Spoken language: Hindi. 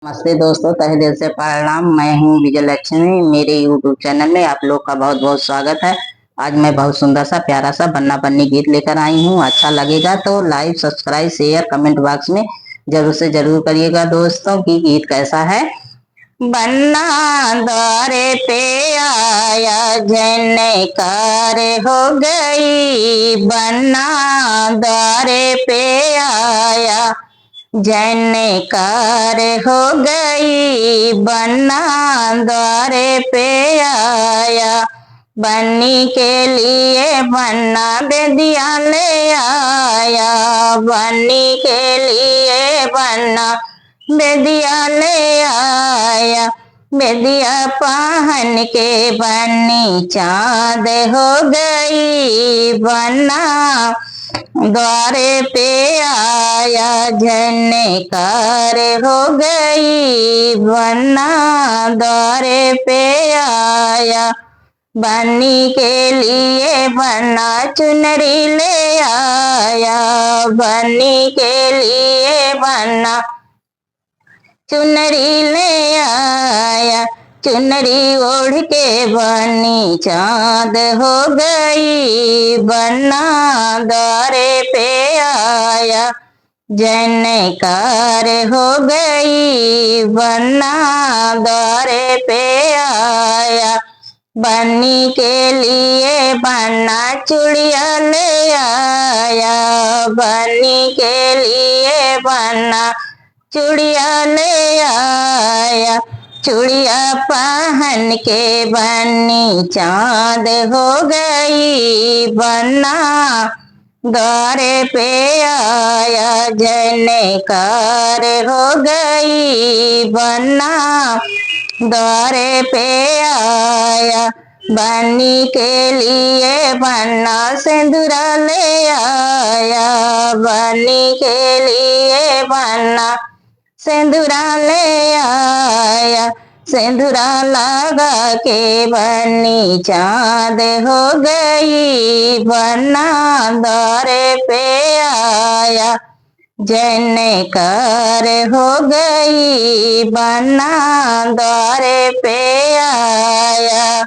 नमस्ते दोस्तों, तहे दिल से प्रणाम। मैं हूँ विजय लक्ष्मी। मेरे यूट्यूब चैनल में आप लोग का बहुत बहुत स्वागत है। आज मैं बहुत सुंदर सा प्यारा सा बन्ना बन्नी गीत लेकर आई हूँ। अच्छा लगेगा तो like subscribe share comment box में जरूर से जरूर करिएगा दोस्तों कि गीत कैसा है। बन्ना द्वारे पे आया जने कार हो गई, बन्ना द्वारे पे आया जयकार हो गई, बन्ना द्वारे पे आया। बन्नी के लिए बन्ना बेदिया ले आया, बन्नी के लिए बन्ना बेदिया ले आया। बेदिया पहन के बन्नी चाँद हो गई, बन्ना द्वारे पे आया जयकार हो गई, बन्ना द्वारे पे आया। बन्नी के लिए बन्ना चुनरी ले आया, बन्नी के लिए बन्ना चुनरी ले आया। चुनरी ओढ़ के बन्नी चाँद हो गई, बन्ना द्वारे पे आया जयकार हो गई, बन्ना द्वारे पे आया। बन्नी के लिए बन्ना चूड़िया ले आया, बन्नी के लिए बन्ना चूड़िया ले आया। चूड़िया पहन के बन्नी चाँद हो गई, बन्ना द्वारे पे आया जयकार हो गई, बन्ना द्वारे पे आया। बन्नी के लिए बन्ना सिंदूरा ले आया, बन्नी के लिए बन्ना सिंदूरा ले आया। सिंदूरा लगा के बन्नी चाँद हो गई, बन्ना द्वारे पे आया जयकार हो गई, बन्ना द्वारे पे आया।